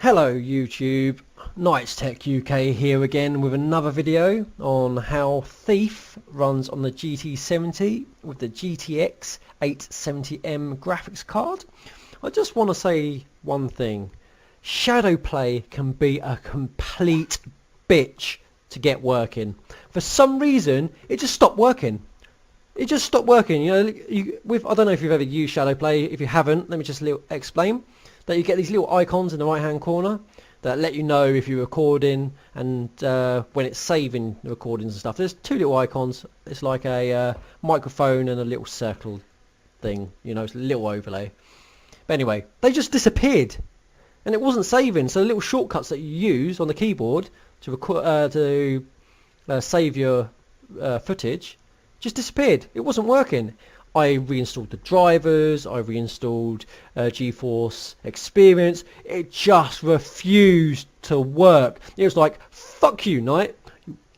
Hello YouTube, Knights Tech UK here again with another video on how Thief runs on the GT70 with the GTX870M graphics card. I just want to say one thing, shadow play can be a complete bitch to get working. For some reason it just stopped working. It just stopped working. You know, I don't know if you've ever used shadow play. If you haven't, let me just explain. That you get these little icons in the right hand corner that let you know if you're recording and when it's saving the recordings and stuff. There's two little icons. It's like a microphone and a little circle thing, you know, it's a little overlay. But anyway, they just disappeared and it wasn't saving, so the little shortcuts that you use on the keyboard to save your footage just disappeared. It wasn't working. I reinstalled the drivers, I reinstalled GeForce Experience. It just refused to work. It was like, fuck you, Knight.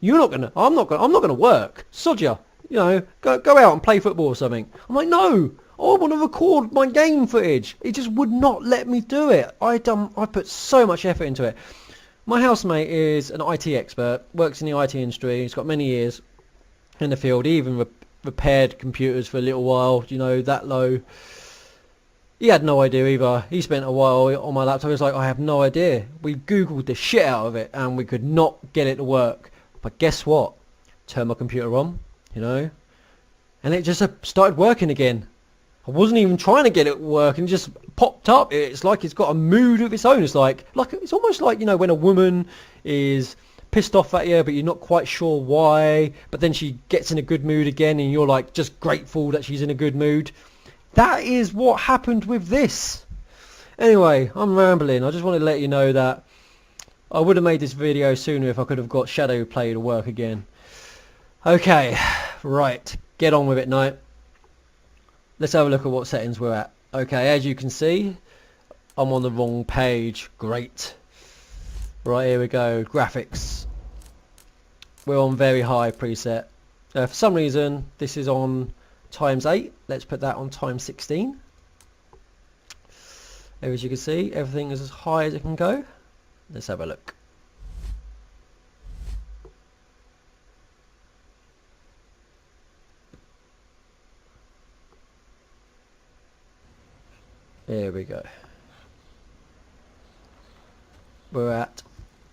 I'm not gonna work. Sod ya. You know, go out and play football or something. I'm like, no, I want to record my game footage. It just would not let me do it. I put so much effort into it. My housemate is an IT expert, works in the IT industry. He's got many years in the field. He even repaired computers for a little while, you know, that low. He had no idea either. He spent a while on my laptop. He was like, I have no idea. We googled the shit out of it and we could not get it to work. But guess what? Turned my computer on, you know, and it just started working again. I wasn't even trying to get it to work and it just popped up. It's like it's got a mood of its own. It's it's almost like, you know, when a woman is pissed off at you but you're not quite sure why, but then she gets in a good mood again and you're like just grateful that she's in a good mood. That is what happened with this. Anyway, I'm rambling. I just wanted to let you know that I would have made this video sooner if I could have got shadow play to work again. Okay, right, get on with it, Knight. Let's have a look at what settings we're at. Okay, as you can see, I'm on the wrong page. Great. Right, here we go. Graphics. We're on very high preset. For some reason, this is on ×8. Let's put that on ×16. As you can see, everything is as high as it can go. Let's have a look. There we go. We're at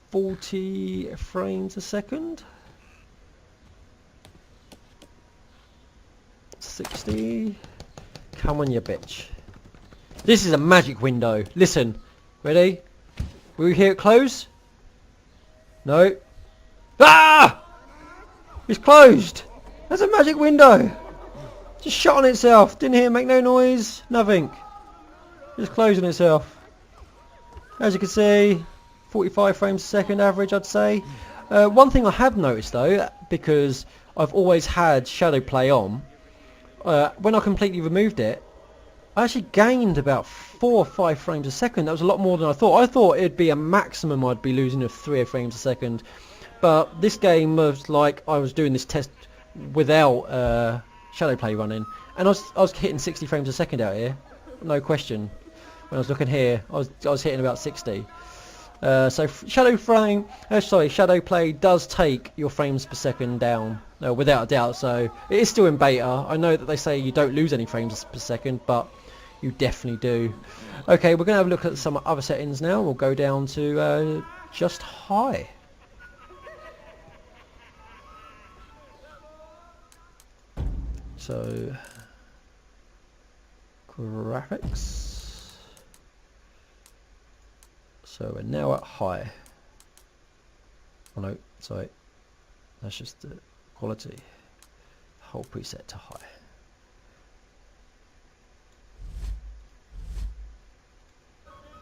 40 frames a second. 60. Come on, you bitch. This is a magic window. Listen. Ready? Will you hear it close? No. Ah! It's closed. That's a magic window. Just shut on itself. Didn't hear it make no noise. Nothing. Just closing itself. As you can see, 45 frames a second average, I'd say. One thing I have noticed though, because I've always had shadow play on, when I completely removed it, I actually gained about 4 or 5 frames a second. That was a lot more than I thought. I thought it'd be a maximum I'd be losing of 3 frames a second. But this game was like I was doing this test without shadow play running, and I was hitting 60 frames a second out here, no question. When I was looking here, I was hitting about 60. So shadow play does take your frames per second down, without a doubt. So it is still in beta. I know that they say you don't lose any frames per second, but you definitely do. Okay, we're going to have a look at some other settings now. We'll go down to just high. So graphics. So we're now at high. Oh no, sorry. That's just the quality. Whole preset to high.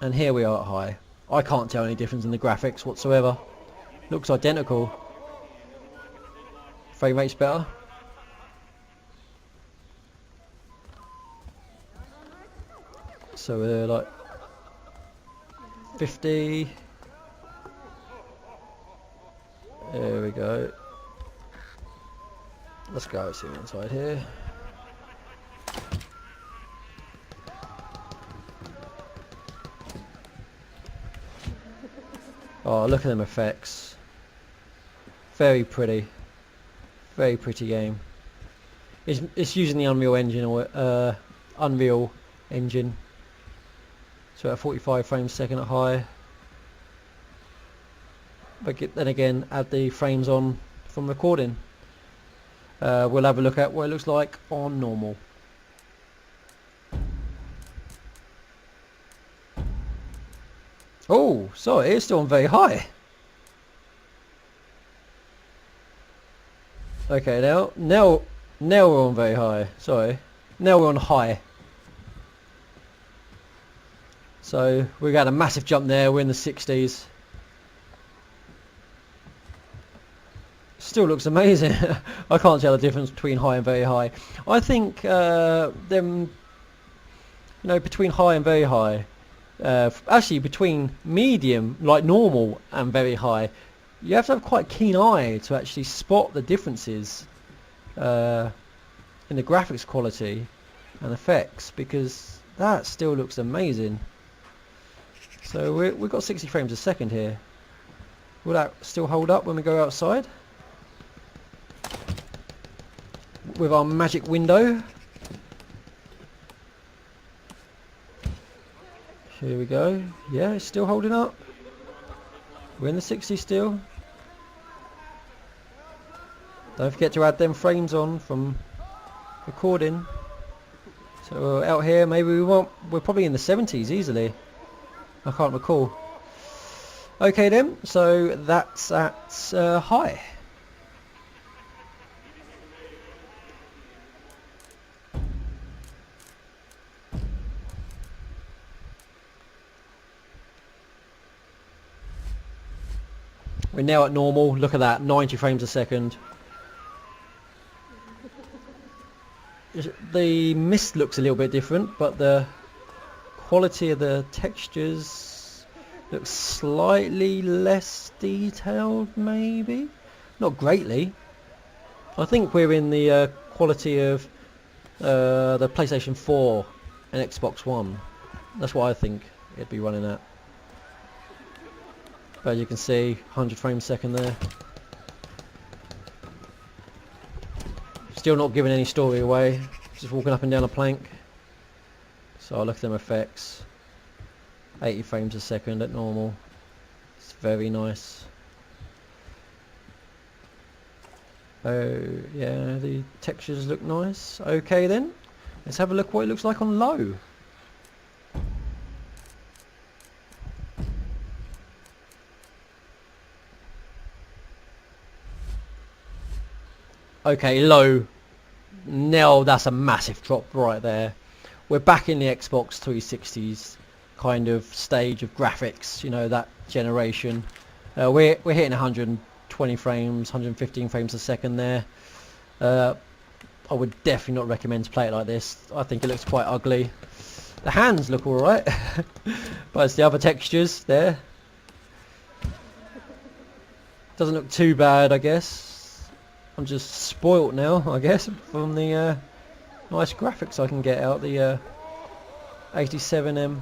And here we are at high. I can't tell any difference in the graphics whatsoever. Looks identical. Frame rate's better. So we're like 50. There we go. Let's go see inside here. Oh, look at them effects. Very pretty. Very pretty game. It's using the Unreal Engine or Unreal Engine. So at 45 frames a second at high. But then again, add the frames on from recording. We'll have a look at what it looks like on normal. Oh, sorry, it's still on very high. Okay, now we're on very high. Sorry, now we're on high. So we got a massive jump there. We're in the 60s. Still looks amazing. I can't tell the difference between high and very high. I think them, between high and very high, actually between medium, like normal, and very high, you have to have quite a keen eye to actually spot the differences in the graphics quality and effects, because that still looks amazing. So we've got 60 frames a second here. Will that still hold up when we go outside? With our magic window. Here we go. Yeah, it's still holding up. We're in the 60s still. Don't forget to add them frames on from recording. So out here, maybe we're probably in the 70s easily. I can't recall. Okay then, so that's at high. We're now at normal. Look at that, 90 frames a second. The mist looks a little bit different, but the quality of the textures looks slightly less detailed, maybe? Not greatly. I think we're in the quality of the PlayStation 4 and Xbox One. That's what I think it'd be running at. But as you can see, 100 frames a second there. Still not giving any story away, just walking up and down a plank. So I'll look at them effects. 80 frames a second at normal. It's very nice. Oh yeah, the textures look nice. Okay then, let's have a look what it looks like on low. Okay, low. Now that's a massive drop right there. We're back in the Xbox 360's kind of stage of graphics, that generation. We're hitting 120 frames, 115 frames a second there. I would definitely not recommend to play it like this. I think it looks quite ugly. The hands look alright, but it's the other textures there. Doesn't look too bad, I guess. I'm just spoilt now, I guess, from the nice graphics I can get out the 87M.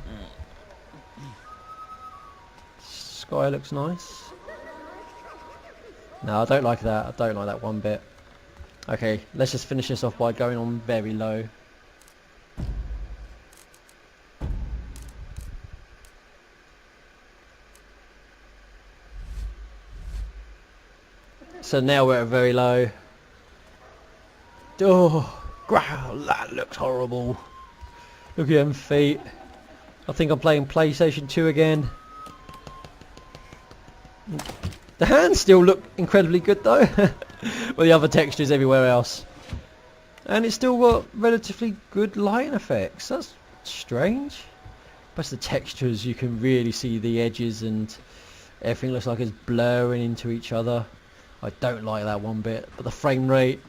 Sky looks nice. No, I don't like that. I don't like that one bit. Okay, let's just finish this off by going on very low. So now we're at very low. Oh, that looks horrible. Look at them feet. I think I'm playing PlayStation 2 again. The hands still look incredibly good though. With the other textures everywhere else. And it's still got relatively good lighting effects. That's strange. But the textures, you can really see the edges and everything looks like it's blurring into each other. I don't like that one bit. But the frame rate,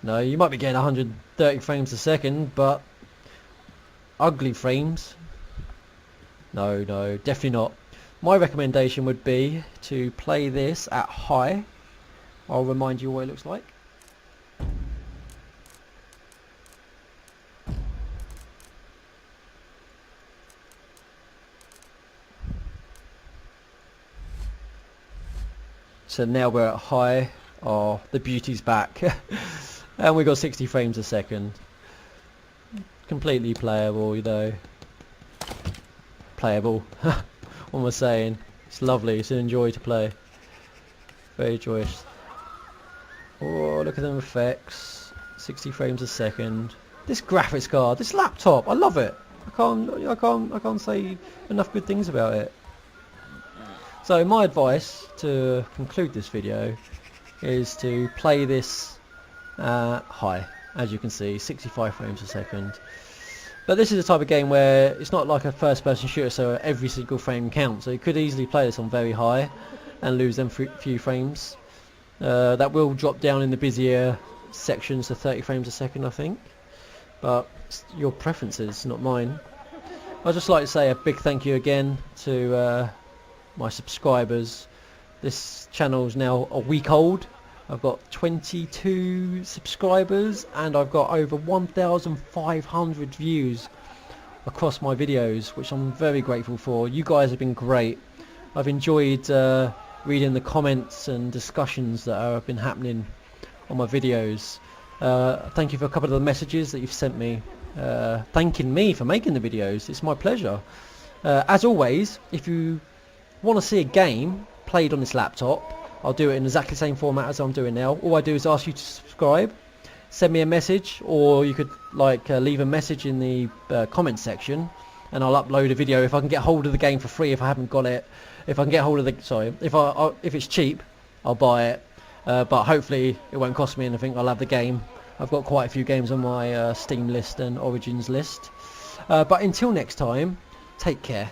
no, you might be getting 130 frames a second, but ugly frames. No, definitely not. My recommendation would be to play this at high. I'll remind you what it looks like. So now we're at high. Oh, the beauty's back. And we got 60 frames a second. Completely playable, you know. Playable. What am I saying? It's lovely. It's an enjoy to play. Very joyous. Oh, look at them effects. 60 frames a second. This graphics card, this laptop, I love it. I can't say enough good things about it. So my advice to conclude this video is to play this high. As you can see, 65 frames a second. But this is the type of game where it's not like a first-person shooter, so every single frame counts. So you could easily play this on very high and lose them few frames. That will drop down in the busier sections to 30 frames a second, I think. But it's your preferences, not mine. I'd just like to say a big thank you again to my subscribers. This channel is now a week old. I've got 22 subscribers and I've got over 1,500 views across my videos, which I'm very grateful for. You guys have been great. I've enjoyed reading the comments and discussions that have been happening on my videos. Thank you for a couple of the messages that you've sent me, thanking me for making the videos. It's my pleasure. As always, if you want to see a game played on this laptop, I'll do it in exactly the same format as I'm doing now. All I do is ask you to subscribe, send me a message, or you could leave a message in the comments section, and I'll upload a video if I can get hold of the game for free. If I haven't got it, if I can get hold of the if it's cheap, I'll buy it. But hopefully it won't cost me anything. I'll have the game. I've got quite a few games on my Steam list and Origins list. But until next time, take care.